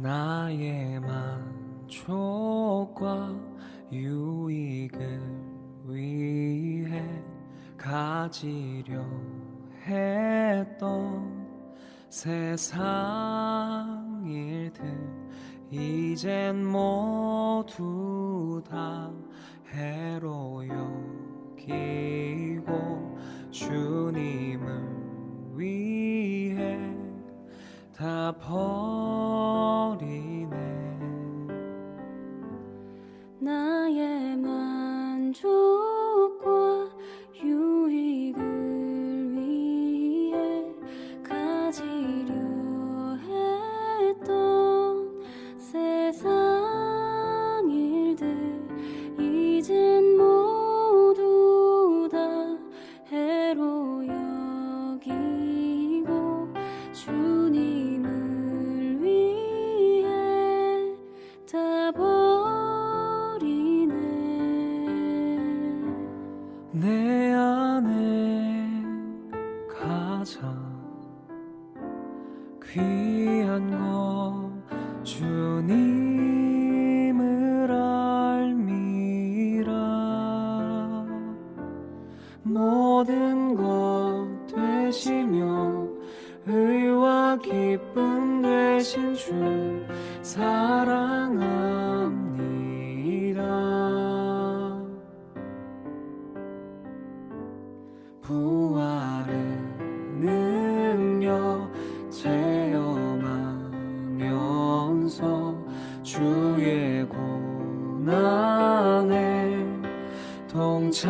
나의 만족과 유익을 위해 가지려 했던 세상 일들 이젠 모두 다 해로 여기고 주님을 위해 다 버리네. 나의 만족과 유익을 위해 가지려 했던 세상 일들 이젠 모두 다 해로 여기고 주님을 위해 다 버리네. 내 안에 가장 귀한 것 주님을 알미라. 모든 것 되시며 의와 기쁨 되신 주 사랑합니다. 부활의 능력 체험하면서 주의 고난에 동참하고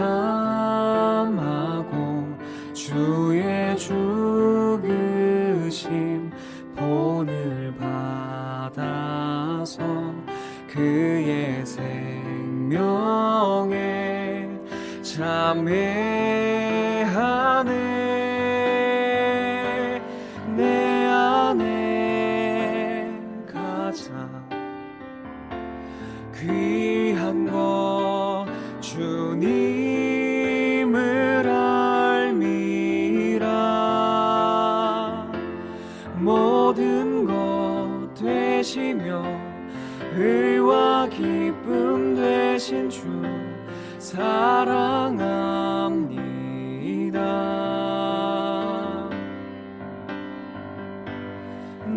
주의 죽으심 본을 받아서 그의 생명에 참회하네. 내 안에 가장 귀한 것 주님을 알미라. 모든 것 되시며 의와 기쁨 되신 주 사랑합니다.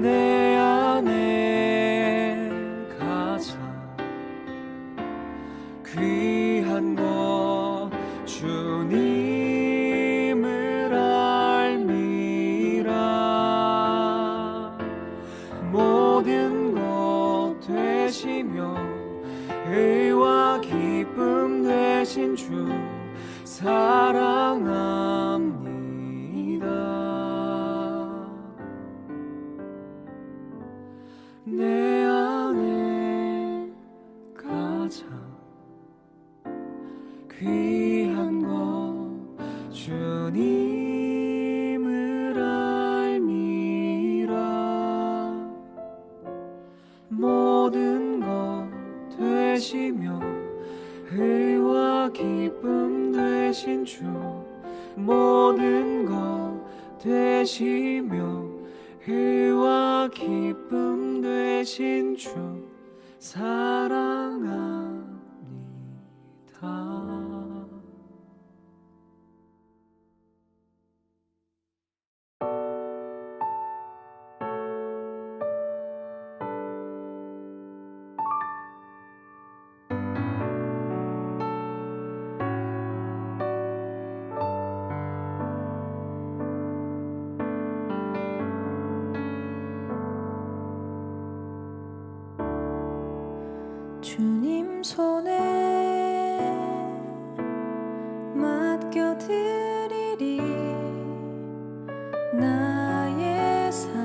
내 안에 가장 귀한 것 주님을 알미라. 모든 것 되시며 의와 기쁨 되신 주 사랑합니다. 내 안에 가장 귀한 것 주님을 알미라. 모든 것 되시며 의와 기쁨 되신 주 모든 것 되시며 의와 기쁨 되신 주 사랑합니다. 주님 손에 맡겨드리리 나의 삶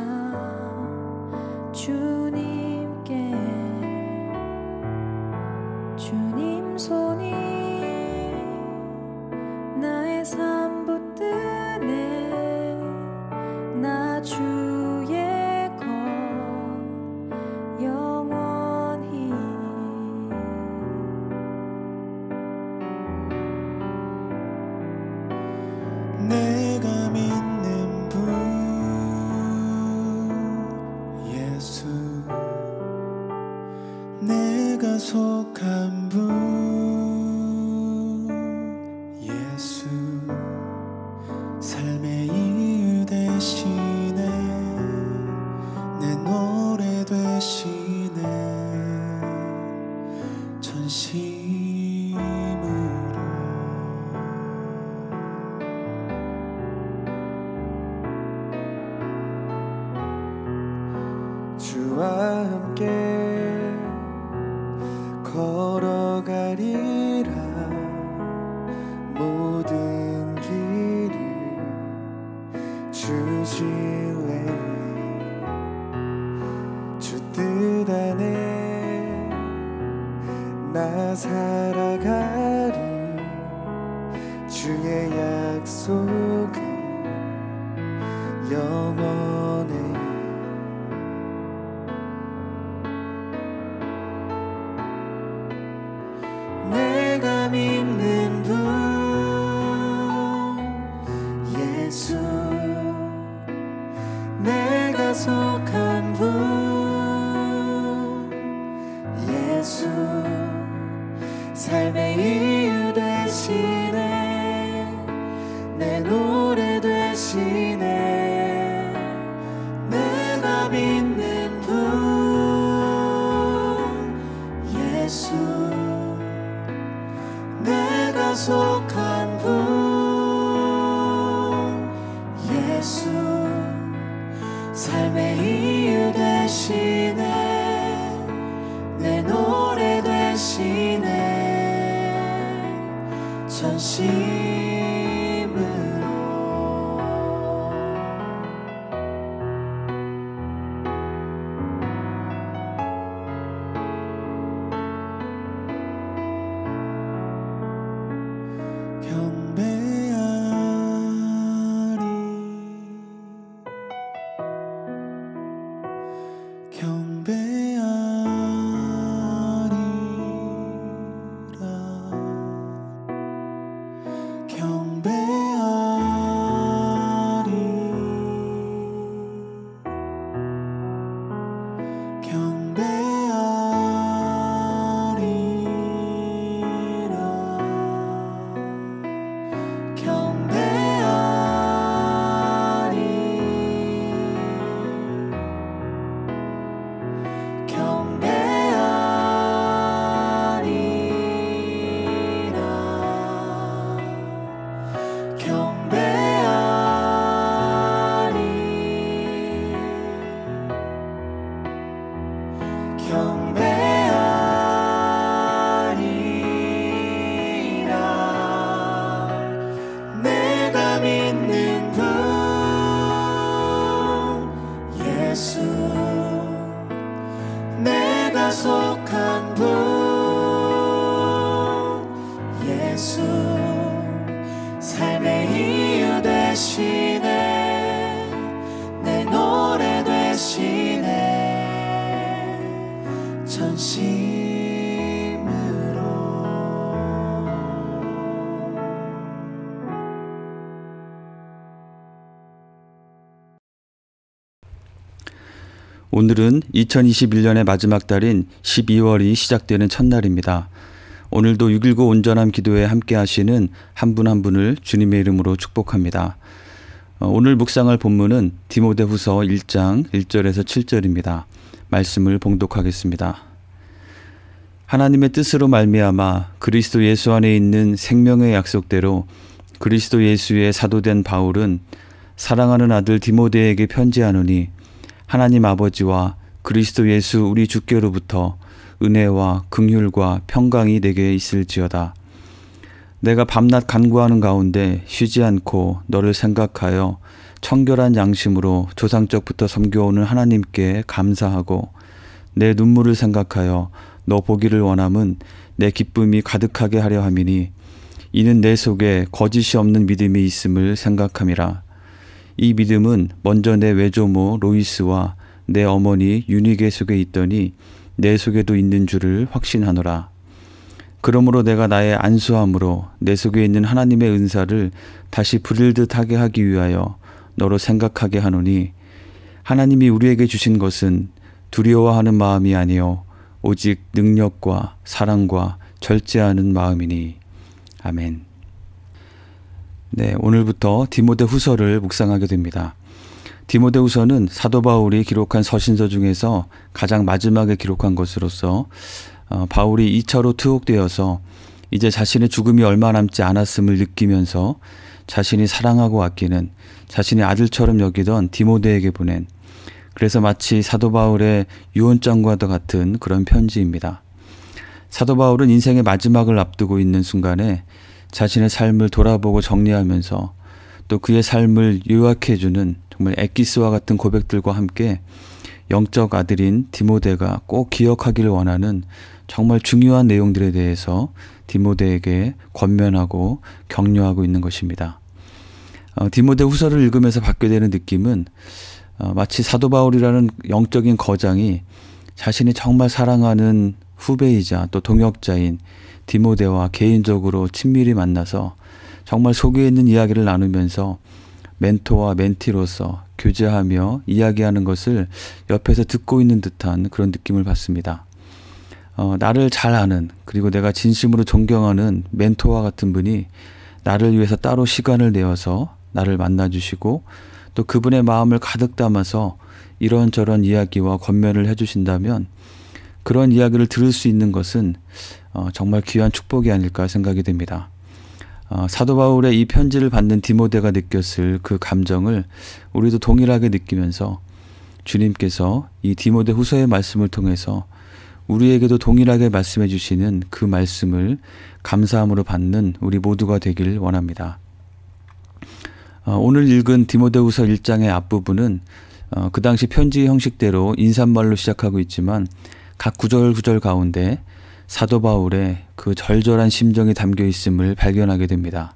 주님께. 주님 손이 나의 삶 붙드네. 나 주의 것 영원히. 내가 믿는 분 예수 영원해. 내가 믿는 분 예수, 내가 속한 분 예수, 삶의 이유 되시네, 내 노래 되시네. 내가 믿는 분 예수, 내가 속한 분 예수, 삶의 이유 되시네, 내 노래 되시네. 전심으로 내가 믿는 분 예수, 내가 속한 분 예수, 삶의 이유 되시네, 내 노래 되시네. 전심으로 오늘은 2021년의 마지막 달인 12월이 시작되는 첫날입니다. 오늘도 6.19 온전함 기도에 함께 하시는 한 분 한 분을 주님의 이름으로 축복합니다. 오늘 묵상할 본문은 디모데후서 1장 1절에서 7절입니다. 말씀을 봉독하겠습니다. 하나님의 뜻으로 말미암아 그리스도 예수 안에 있는 생명의 약속대로 그리스도 예수의 사도된 바울은 사랑하는 아들 디모데에게 편지하노니 하나님 아버지와 그리스도 예수 우리 주께로부터 은혜와 긍휼과 평강이 내게 있을지어다. 내가 밤낮 간구하는 가운데 쉬지 않고 너를 생각하여 청결한 양심으로 조상적부터 섬겨오는 하나님께 감사하고 내 눈물을 생각하여 너 보기를 원함은 내 기쁨이 가득하게 하려 함이니 이는 내 속에 거짓이 없는 믿음이 있음을 생각함이라. 이 믿음은 먼저 내 외조모 로이스와 내 어머니 유니게 속에 있더니 내 속에도 있는 줄을 확신하노라. 그러므로 내가 나의 안수함으로 내 속에 있는 하나님의 은사를 다시 부릴 듯하게 하기 위하여 너로 생각하게 하노니 하나님이 우리에게 주신 것은 두려워하는 마음이 아니요 오직 능력과 사랑과 절제하는 마음이니. 아멘. 네, 오늘부터 디모데후서를 묵상하게 됩니다. 디모데후서는 사도 바울이 기록한 서신서 중에서 가장 마지막에 기록한 것으로서 바울이 2차로 투옥되어서 이제 자신의 죽음이 얼마 남지 않았음을 느끼면서 자신이 사랑하고 아끼는 자신의 아들처럼 여기던 디모데에게 보낸, 그래서 마치 사도 바울의 유언장과도 같은 그런 편지입니다. 사도 바울은 인생의 마지막을 앞두고 있는 순간에 자신의 삶을 돌아보고 정리하면서 또 그의 삶을 요약해주는 정말 엑기스와 같은 고백들과 함께 영적 아들인 디모데가 꼭 기억하기를 원하는 정말 중요한 내용들에 대해서 디모데에게 권면하고 격려하고 있는 것입니다. 디모데 후서를 읽으면서 받게 되는 느낌은 마치 사도 바울이라는 영적인 거장이 자신이 정말 사랑하는 후배이자 또 동역자인 디모데와 개인적으로 친밀히 만나서 정말 속에 있는 이야기를 나누면서 멘토와 멘티로서 교제하며 이야기하는 것을 옆에서 듣고 있는 듯한 그런 느낌을 받습니다. 나를 잘 아는, 그리고 내가 진심으로 존경하는 멘토와 같은 분이 나를 위해서 따로 시간을 내어서 나를 만나주시고 또 그분의 마음을 가득 담아서 이런저런 이야기와 권면을 해주신다면 그런 이야기를 들을 수 있는 것은 정말 귀한 축복이 아닐까 생각이 됩니다. 사도 바울의 이 편지를 받는 디모데가 느꼈을 그 감정을 우리도 동일하게 느끼면서 주님께서 이 디모데 후서의 말씀을 통해서 우리에게도 동일하게 말씀해 주시는 그 말씀을 감사함으로 받는 우리 모두가 되길 원합니다. 오늘 읽은 디모데후서 1장의 앞부분은 그 당시 편지 형식대로 인사말로 시작하고 있지만 각 구절 가운데 사도 바울의 그 절절한 심정이 담겨 있음을 발견하게 됩니다.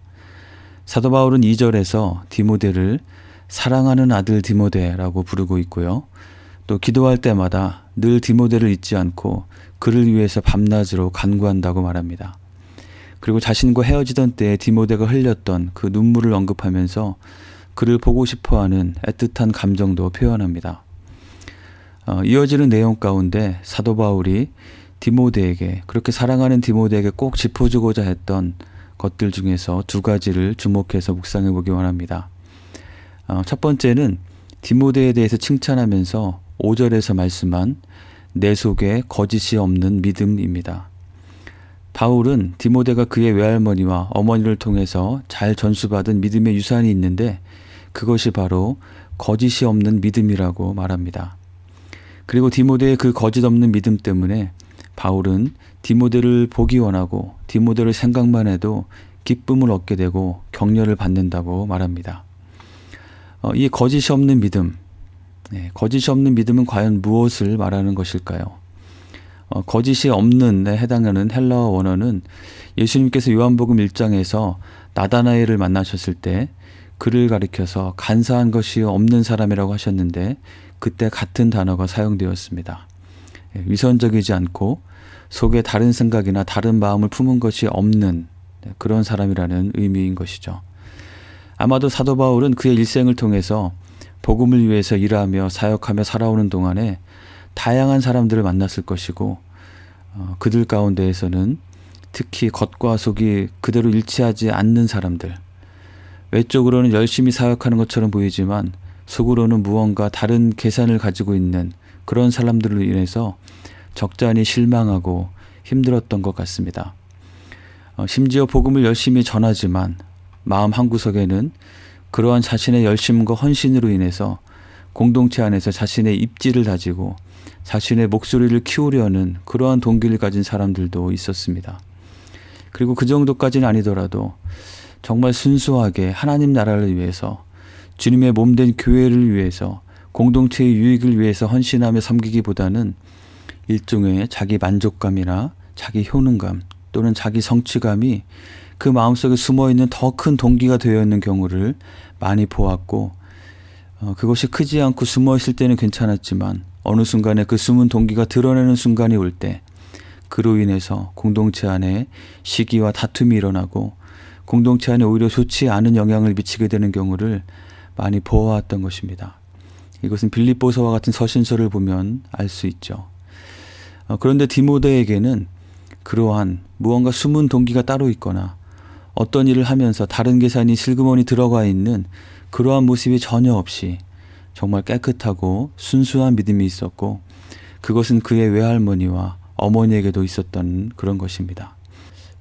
사도 바울은 2절에서 디모데를 사랑하는 아들 디모데라고 부르고 있고요. 또 기도할 때마다 늘 디모데를 잊지 않고 그를 위해서 밤낮으로 간구한다고 말합니다. 그리고 자신과 헤어지던 때에 디모데가 흘렸던 그 눈물을 언급하면서 그를 보고 싶어하는 애틋한 감정도 표현합니다. 이어지는 내용 가운데 사도 바울이 디모데에게, 그렇게 사랑하는 디모데에게 꼭 짚어주고자 했던 것들 중에서 두 가지를 주목해서 묵상해 보기 원합니다. 첫 번째는 디모데에 대해서 칭찬하면서 5절에서 말씀한 내 속에 거짓이 없는 믿음입니다. 바울은 디모데가 그의 외할머니와 어머니를 통해서 잘 전수받은 믿음의 유산이 있는데 그것이 바로 거짓이 없는 믿음이라고 말합니다. 그리고 디모데의 그 거짓 없는 믿음 때문에 바울은 디모데를 보기 원하고 디모데를 생각만 해도 기쁨을 얻게 되고 격려를 받는다고 말합니다. 이 거짓이 없는 믿음, 거짓이 없는 믿음은 과연 무엇을 말하는 것일까요? 거짓이 없는에 해당하는 헬라어 원어는 예수님께서 요한복음 1장에서 나다나엘을 만나셨을 때 그를 가리켜서 간사한 것이 없는 사람이라고 하셨는데 그때 같은 단어가 사용되었습니다. 위선적이지 않고 속에 다른 생각이나 다른 마음을 품은 것이 없는 그런 사람이라는 의미인 것이죠. 아마도 사도 바울은 그의 일생을 통해서 복음을 위해서 일하며 사역하며 살아오는 동안에 다양한 사람들을 만났을 것이고 그들 가운데에서는 특히 겉과 속이 그대로 일치하지 않는 사람들, 외적으로는 열심히 사역하는 것처럼 보이지만 속으로는 무언가 다른 계산을 가지고 있는 그런 사람들로 인해서 적잖이 실망하고 힘들었던 것 같습니다. 심지어 복음을 열심히 전하지만 마음 한구석에는 그러한 자신의 열심과 헌신으로 인해서 공동체 안에서 자신의 입지를 다지고 자신의 목소리를 키우려는 그러한 동기를 가진 사람들도 있었습니다. 그리고 그 정도까지는 아니더라도 정말 순수하게 하나님 나라를 위해서 주님의 몸된 교회를 위해서 공동체의 유익을 위해서 헌신하며 섬기기보다는 일종의 자기 만족감이나 자기 효능감 또는 자기 성취감이 그 마음속에 숨어있는 더 큰 동기가 되어 있는 경우를 많이 보았고 그것이 크지 않고 숨어있을 때는 괜찮았지만 어느 순간에 그 숨은 동기가 드러내는 순간이 올 때 그로 인해서 공동체 안에 시기와 다툼이 일어나고 공동체 안에 오히려 좋지 않은 영향을 미치게 되는 경우를 많이 보아왔던 것입니다. 이것은 빌립보서와 같은 서신서를 보면 알 수 있죠. 그런데 디모데에게는 그러한 무언가 숨은 동기가 따로 있거나 어떤 일을 하면서 다른 계산이 슬그머니 들어가 있는 그러한 모습이 전혀 없이 정말 깨끗하고 순수한 믿음이 있었고 그것은 그의 외할머니와 어머니에게도 있었던 그런 것입니다.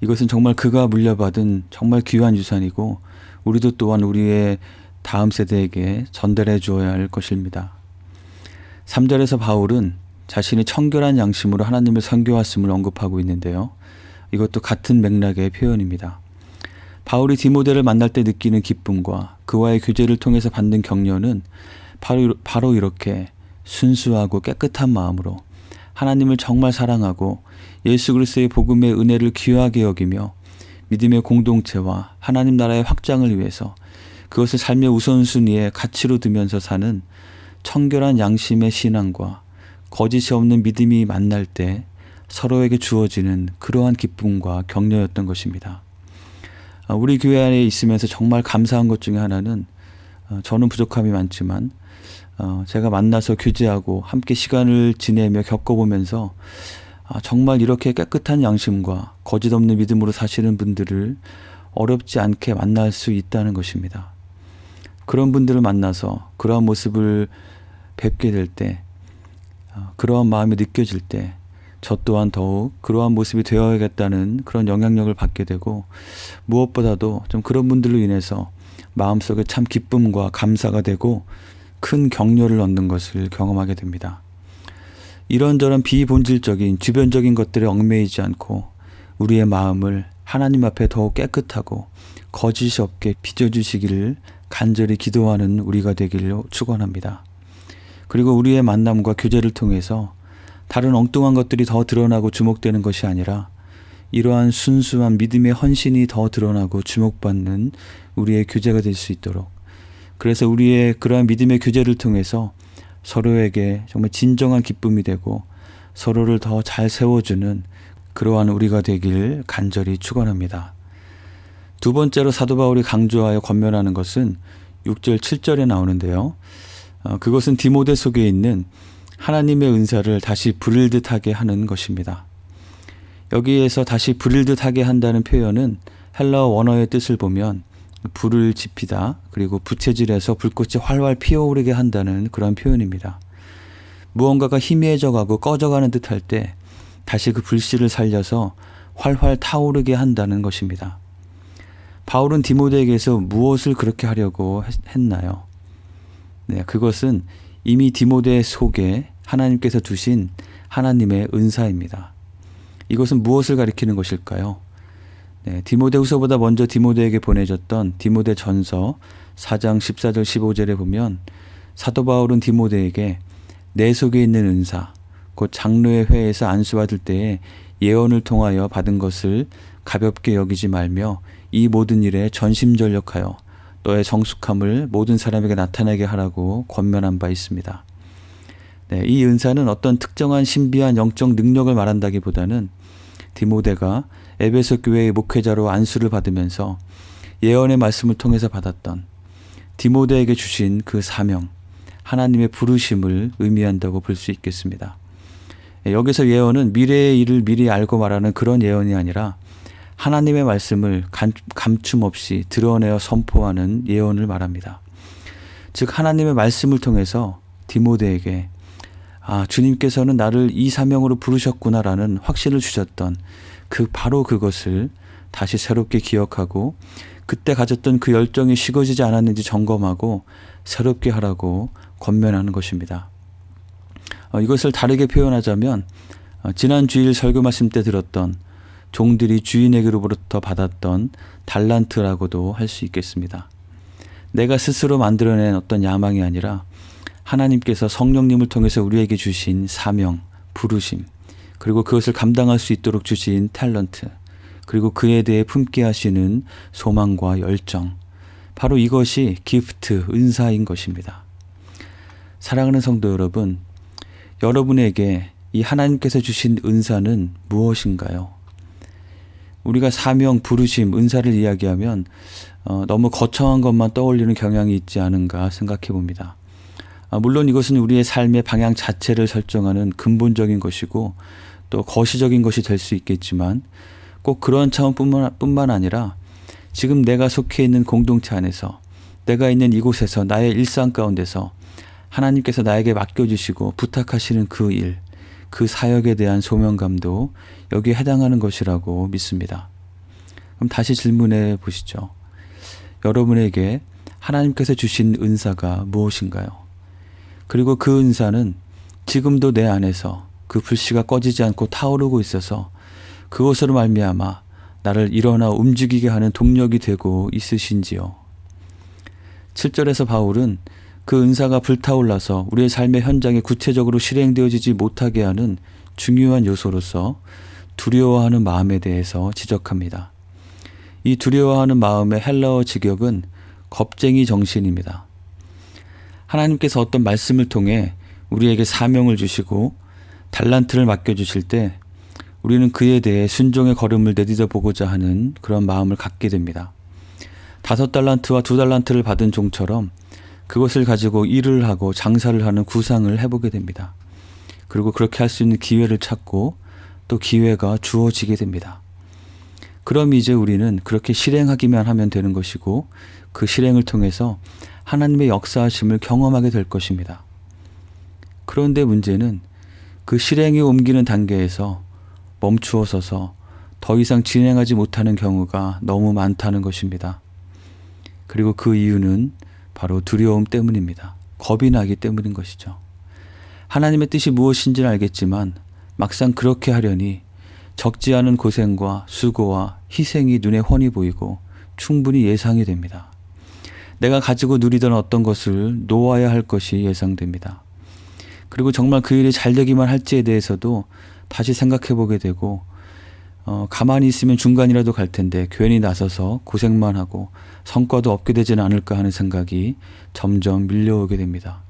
이것은 정말 그가 물려받은 정말 귀한 유산이고 우리도 또한 우리의 다음 세대에게 전달해 주어야 할 것입니다. 3절에서 바울은 자신이 청결한 양심으로 하나님을 섬겨왔음을 언급하고 있는데요. 이것도 같은 맥락의 표현입니다. 바울이 디모데를 만날 때 느끼는 기쁨과 그와의 교제를 통해서 받는 격려는 바로 이렇게 순수하고 깨끗한 마음으로 하나님을 정말 사랑하고 예수 그리스도의 복음의 은혜를 귀하게 여기며 믿음의 공동체와 하나님 나라의 확장을 위해서 그것을 삶의 우선순위에 가치로 두면서 사는 청결한 양심의 신앙과 거짓이 없는 믿음이 만날 때 서로에게 주어지는 그러한 기쁨과 격려였던 것입니다. 우리 교회 안에 있으면서 정말 감사한 것 중에 하나는 저는 부족함이 많지만 제가 만나서 교제하고 함께 시간을 지내며 겪어보면서 정말 이렇게 깨끗한 양심과 거짓 없는 믿음으로 사시는 분들을 어렵지 않게 만날 수 있다는 것입니다. 그런 분들을 만나서 그러한 모습을 뵙게 될 때, 그러한 마음이 느껴질 때 저 또한 더욱 그러한 모습이 되어야겠다는 그런 영향력을 받게 되고, 무엇보다도 좀 그런 분들로 인해서 마음속에 참 기쁨과 감사가 되고 큰 격려를 얻는 것을 경험하게 됩니다. 이런저런 비본질적인 주변적인 것들에 얽매이지 않고 우리의 마음을 하나님 앞에 더욱 깨끗하고 거짓이 없게 빚어주시기를 간절히 기도하는 우리가 되기를 축원합니다. 그리고 우리의 만남과 교제를 통해서 다른 엉뚱한 것들이 더 드러나고 주목되는 것이 아니라 이러한 순수한 믿음의 헌신이 더 드러나고 주목받는 우리의 교제가 될 수 있도록, 그래서 우리의 그러한 믿음의 교제를 통해서 서로에게 정말 진정한 기쁨이 되고 서로를 더 잘 세워주는 그러한 우리가 되길 간절히 축원합니다. 두 번째로 사도 바울이 강조하여 권면하는 것은 6절 7절에 나오는데요. 그것은 디모데 속에 있는 하나님의 은사를 다시 부릴 듯하게 하는 것입니다. 여기에서 다시 부릴 듯하게 한다는 표현은 헬라어 원어의 뜻을 보면 불을 지피다, 그리고 부채질해서 불꽃이 활활 피어오르게 한다는 그런 표현입니다. 무언가가 희미해져가고 꺼져가는 듯할 때 다시 그 불씨를 살려서 활활 타오르게 한다는 것입니다. 바울은 디모데에게서 무엇을 그렇게 하려고 했나요? 네, 그것은 이미 디모데 속에 하나님께서 두신 하나님의 은사입니다. 이것은 무엇을 가리키는 것일까요? 네, 디모데후서보다 먼저 디모데에게 보내졌던 디모데 전서 4장 14절 15절에 보면 사도 바울은 디모데에게 내 속에 있는 은사, 곧 장로의 회에서 안수받을 때에 예언을 통하여 받은 것을 가볍게 여기지 말며 이 모든 일에 전심전력하여 너의 성숙함을 모든 사람에게 나타내게 하라고 권면한 바 있습니다. 네, 이 은사는 어떤 특정한 신비한 영적 능력을 말한다기보다는 디모데가 에베소 교회의 목회자로 안수를 받으면서 예언의 말씀을 통해서 받았던 디모데에게 주신 그 사명, 하나님의 부르심을 의미한다고 볼 수 있겠습니다. 여기서 예언은 미래의 일을 미리 알고 말하는 그런 예언이 아니라 하나님의 말씀을 감춤 없이 드러내어 선포하는 예언을 말합니다. 즉 하나님의 말씀을 통해서 디모데에게 주님께서는 나를 이 사명으로 부르셨구나라는 확신을 주셨던 바로 그것을 다시 새롭게 기억하고 그때 가졌던 그 열정이 식어지지 않았는지 점검하고 새롭게 하라고 권면하는 것입니다. 이것을 다르게 표현하자면 지난 주일 설교 말씀 때 들었던 종들이 주인에게로부터 받았던 달란트라고도 할 수 있겠습니다. 내가 스스로 만들어낸 어떤 야망이 아니라 하나님께서 성령님을 통해서 우리에게 주신 사명, 부르심, 그리고 그것을 감당할 수 있도록 주신 탤런트, 그리고 그에 대해 품게 하시는 소망과 열정, 바로 이것이 기프트, 은사인 것입니다. 사랑하는 성도 여러분, 여러분에게 이 하나님께서 주신 은사는 무엇인가요? 우리가 사명, 부르심, 은사를 이야기하면 너무 거창한 것만 떠올리는 경향이 있지 않은가 생각해 봅니다. 물론 이것은 우리의 삶의 방향 자체를 설정하는 근본적인 것이고 또 거시적인 것이 될 수 있겠지만 꼭 그런 차원뿐만 아니라 지금 내가 속해 있는 공동체 안에서, 내가 있는 이곳에서, 나의 일상 가운데서 하나님께서 나에게 맡겨주시고 부탁하시는 그 일, 그 사역에 대한 소명감도 여기에 해당하는 것이라고 믿습니다. 그럼 다시 질문해 보시죠. 여러분에게 하나님께서 주신 은사가 무엇인가요? 그리고 그 은사는 지금도 내 안에서 그 불씨가 꺼지지 않고 타오르고 있어서 그것으로 말미암아 나를 일어나 움직이게 하는 동력이 되고 있으신지요? 7절에서 바울은 그 은사가 불타올라서 우리의 삶의 현장에 구체적으로 실행되어지지 못하게 하는 중요한 요소로서 두려워하는 마음에 대해서 지적합니다. 이 두려워하는 마음의 헬라어 직역은 겁쟁이 정신입니다. 하나님께서 어떤 말씀을 통해 우리에게 사명을 주시고 달란트를 맡겨주실 때 우리는 그에 대해 순종의 걸음을 내디뎌 보고자 하는 그런 마음을 갖게 됩니다. 5달란트와 2달란트를 받은 종처럼 그것을 가지고 일을 하고 장사를 하는 구상을 해보게 됩니다. 그리고 그렇게 할 수 있는 기회를 찾고 또 기회가 주어지게 됩니다. 그럼 이제 우리는 그렇게 실행하기만 하면 되는 것이고 그 실행을 통해서 하나님의 역사하심을 경험하게 될 것입니다. 그런데 문제는 그 실행에 옮기는 단계에서 멈추어 서서 더 이상 진행하지 못하는 경우가 너무 많다는 것입니다. 그리고 그 이유는 바로 두려움 때문입니다. 겁이 나기 때문인 것이죠. 하나님의 뜻이 무엇인지는 알겠지만 막상 그렇게 하려니 적지 않은 고생과 수고와 희생이 눈에 훤히 보이고 충분히 예상이 됩니다. 내가 가지고 누리던 어떤 것을 놓아야 할 것이 예상됩니다. 그리고 정말 그 일이 잘 되기만 할지에 대해서도 다시 생각해 보게 되고 가만히 있으면 중간이라도 갈 텐데 괜히 나서서 고생만 하고 성과도 없게 되지는 않을까 하는 생각이 점점 밀려오게 됩니다.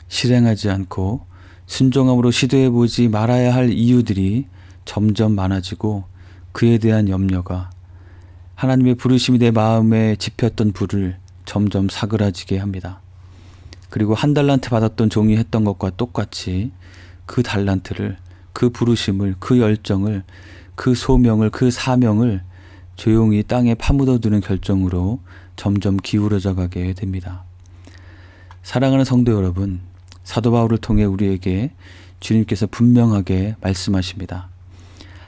실행하지 않고 순종함으로 시도해보지 말아야 할 이유들이 점점 많아지고 그에 대한 염려가 하나님의 부르심이 내 마음에 지폈던 불을 점점 사그라지게 합니다. 그리고 1달란트 받았던 종이 했던 것과 똑같이 그 달란트를, 그 부르심을, 그 열정을, 그 소명을, 그 사명을 조용히 땅에 파묻어두는 결정으로 점점 기울어져 가게 됩니다. 사랑하는 성도 여러분, 사도 바울을 통해 우리에게 주님께서 분명하게 말씀하십니다.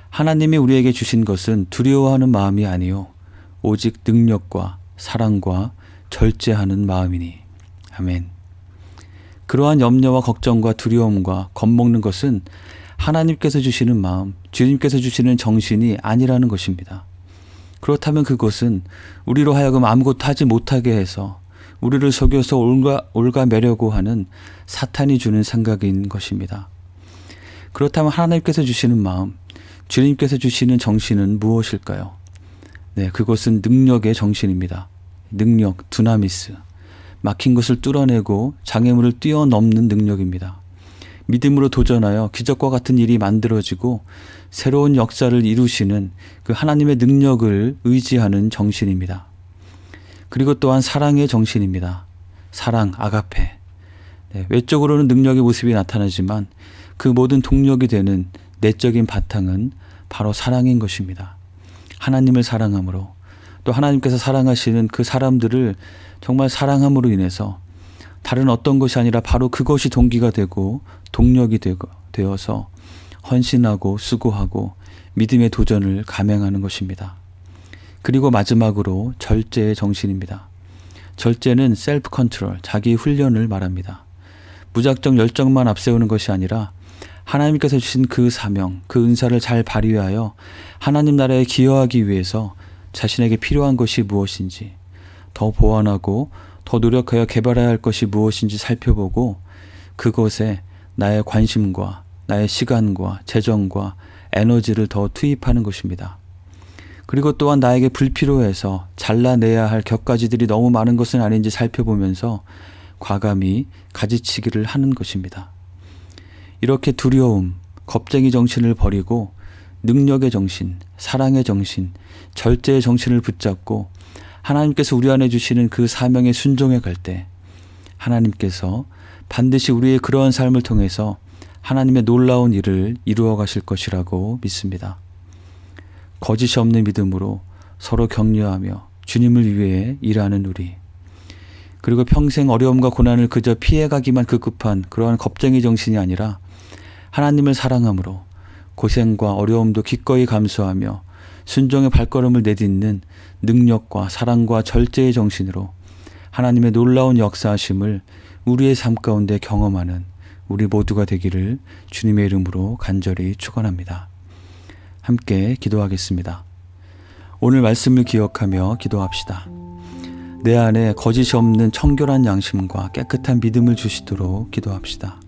하나님이 우리에게 주신 것은 두려워하는 마음이 아니요 오직 능력과 사랑과 절제하는 마음이니. 아멘. 그러한 염려와 걱정과 두려움과 겁먹는 것은 하나님께서 주시는 마음, 주님께서 주시는 정신이 아니라는 것입니다. 그렇다면 그것은 우리로 하여금 아무것도 하지 못하게 해서 우리를 속여서 올가매려고 하는 사탄이 주는 생각인 것입니다. 그렇다면 하나님께서 주시는 마음, 주님께서 주시는 정신은 무엇일까요? 네, 그것은 능력의 정신입니다. 능력, 두나미스. 막힌 것을 뚫어내고 장애물을 뛰어넘는 능력입니다. 믿음으로 도전하여 기적과 같은 일이 만들어지고 새로운 역사를 이루시는 그 하나님의 능력을 의지하는 정신입니다. 그리고 또한 사랑의 정신입니다. 사랑, 아가페. 네, 외적으로는 능력의 모습이 나타나지만 그 모든 동력이 되는 내적인 바탕은 바로 사랑인 것입니다. 하나님을 사랑함으로 또 하나님께서 사랑하시는 그 사람들을 정말 사랑함으로 인해서 다른 어떤 것이 아니라 바로 그것이 동기가 되고 동력이 되어서 헌신하고 수고하고 믿음의 도전을 감행하는 것입니다. 그리고 마지막으로 절제의 정신입니다. 절제는 셀프 컨트롤, 자기 훈련을 말합니다. 무작정 열정만 앞세우는 것이 아니라 하나님께서 주신 그 사명, 그 은사를 잘 발휘하여 하나님 나라에 기여하기 위해서 자신에게 필요한 것이 무엇인지, 더 보완하고 더 노력하여 개발해야 할 것이 무엇인지 살펴보고 그것에 나의 관심과 나의 시간과 재정과 에너지를 더 투입하는 것입니다. 그리고 또한 나에게 불필요해서 잘라내야 할 격가지들이 너무 많은 것은 아닌지 살펴보면서 과감히 가지치기를 하는 것입니다. 이렇게 두려움, 겁쟁이 정신을 버리고 능력의 정신, 사랑의 정신, 절제의 정신을 붙잡고 하나님께서 우리 안에 주시는 그 사명에 순종해 갈 때 하나님께서 반드시 우리의 그러한 삶을 통해서 하나님의 놀라운 일을 이루어 가실 것이라고 믿습니다. 거짓이 없는 믿음으로 서로 격려하며 주님을 위해 일하는 우리, 그리고 평생 어려움과 고난을 그저 피해가기만 급급한 그러한 겁쟁이 정신이 아니라 하나님을 사랑함으로 고생과 어려움도 기꺼이 감수하며 순종의 발걸음을 내딛는 능력과 사랑과 절제의 정신으로 하나님의 놀라운 역사하심을 우리의 삶 가운데 경험하는 우리 모두가 되기를 주님의 이름으로 간절히 축원합니다. 함께 기도하겠습니다. 오늘 말씀을 기억하며 기도합시다. 내 안에 거짓이 없는 청결한 양심과 깨끗한 믿음을 주시도록 기도합시다.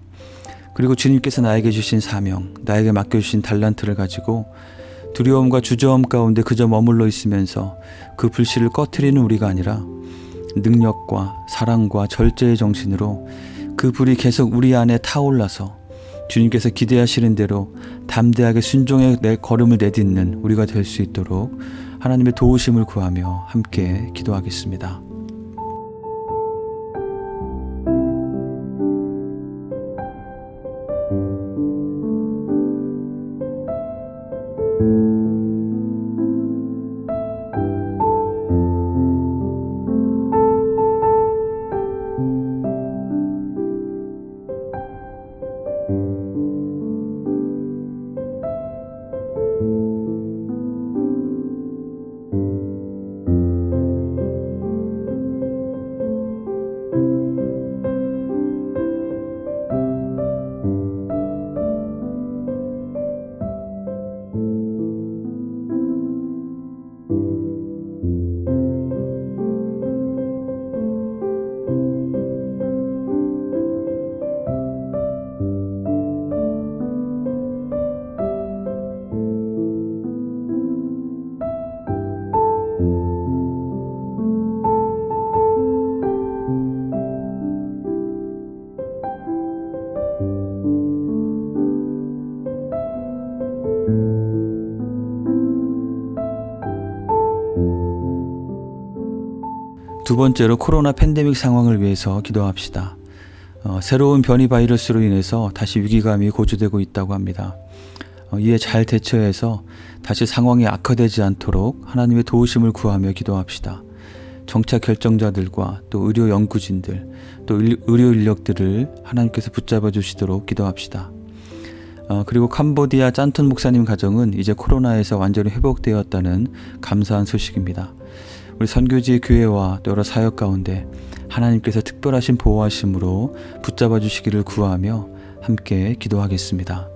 그리고 주님께서 나에게 주신 사명, 나에게 맡겨주신 달란트를 가지고 두려움과 주저함 가운데 그저 머물러 있으면서 그 불씨를 꺼트리는 우리가 아니라 능력과 사랑과 절제의 정신으로 그 불이 계속 우리 안에 타올라서 주님께서 기대하시는 대로 담대하게 순종의 내 걸음을 내딛는 우리가 될 수 있도록 하나님의 도우심을 구하며 함께 기도하겠습니다. 두 번째로 코로나 팬데믹 상황을 위해서 기도합시다. 새로운 변이 바이러스로 인해서 다시 위기감이 고조되고 있다고 합니다. 이에 잘 대처해서 다시 상황이 악화되지 않도록 하나님의 도우심을 구하며 기도합시다. 정착 결정자들과 또 의료 연구진들, 또 의료 인력들을 하나님께서 붙잡아 주시도록 기도합시다. 그리고 캄보디아 짠톤 목사님 가정은 이제 코로나에서 완전히 회복되었다는 감사한 소식입니다. 우리 선교지의 교회와 여러 사역 가운데 하나님께서 특별하신 보호하심으로 붙잡아 주시기를 구하며 함께 기도하겠습니다.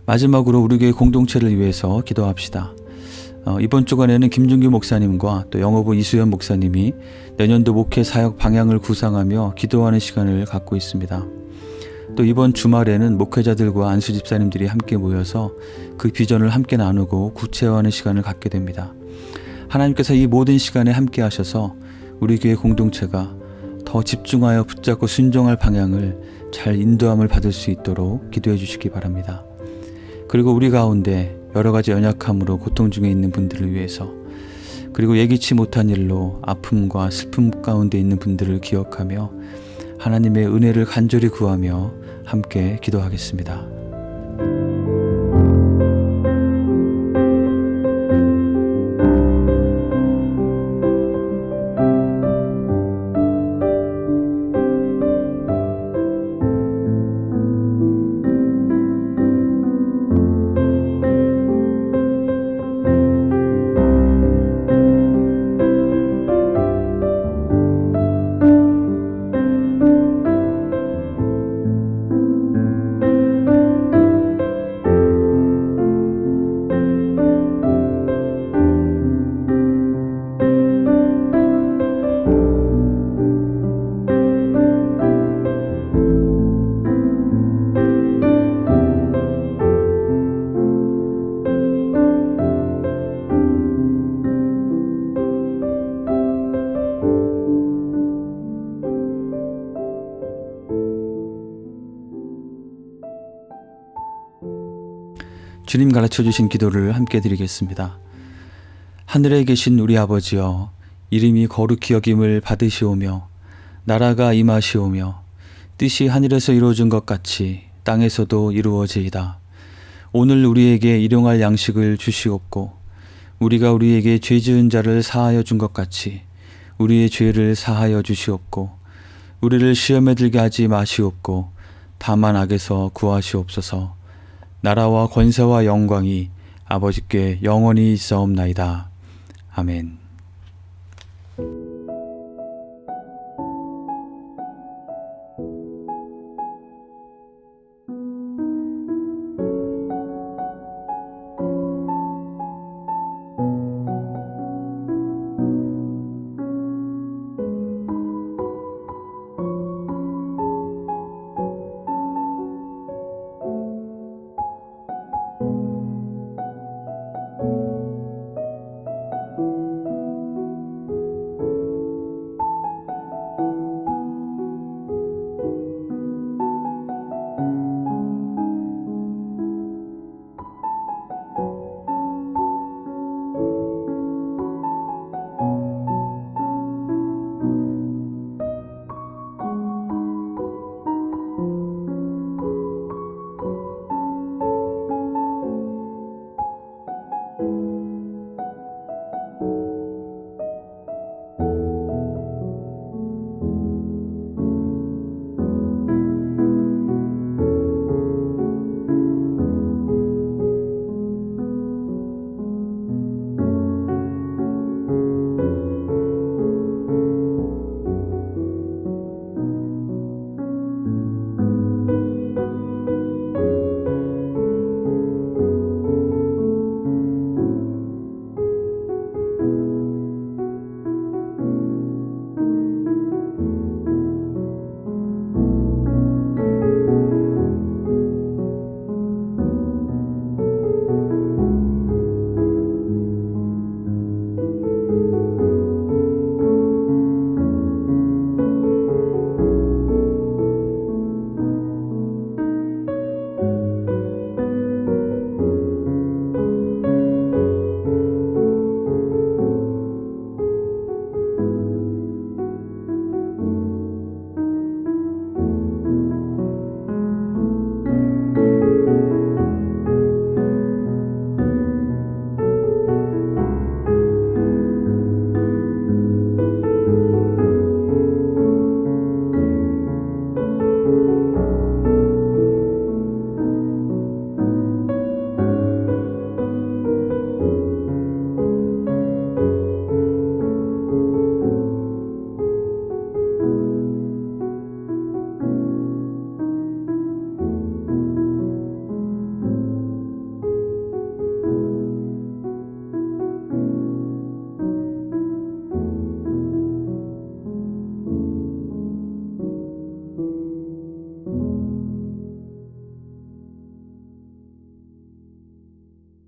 마지막으로 우리 교회 공동체를 위해서 기도합시다. 이번 주간에는 김준규 목사님과 또 영어부 이수연 목사님이 내년도 목회 사역 방향을 구상하며 기도하는 시간을 갖고 있습니다. 또 이번 주말에는 목회자들과 안수 집사님들이 함께 모여서 그 비전을 함께 나누고 구체화하는 시간을 갖게 됩니다. 하나님께서 이 모든 시간에 함께 하셔서 우리 교회 공동체가 더 집중하여 붙잡고 순종할 방향을 잘 인도함을 받을 수 있도록 기도해 주시기 바랍니다. 그리고 우리 가운데 여러 가지 연약함으로 고통 중에 있는 분들을 위해서, 그리고 예기치 못한 일로 아픔과 슬픔 가운데 있는 분들을 기억하며 하나님의 은혜를 간절히 구하며 함께 기도하겠습니다. 주님 가르쳐 주신 기도를 함께 드리겠습니다. 하늘에 계신 우리 아버지여, 이름이 거룩히 여김을 받으시오며 나라가 임하시오며 뜻이 하늘에서 이루어진 것 같이 땅에서도 이루어지이다. 오늘 우리에게 일용할 양식을 주시옵고 우리가 우리에게 죄 지은 자를 사하여 준 것 같이 우리의 죄를 사하여 주시옵고 우리를 시험에 들게 하지 마시옵고 다만 악에서 구하시옵소서. 나라와 권세와 영광이 아버지께 영원히 있사옵나이다. 아멘.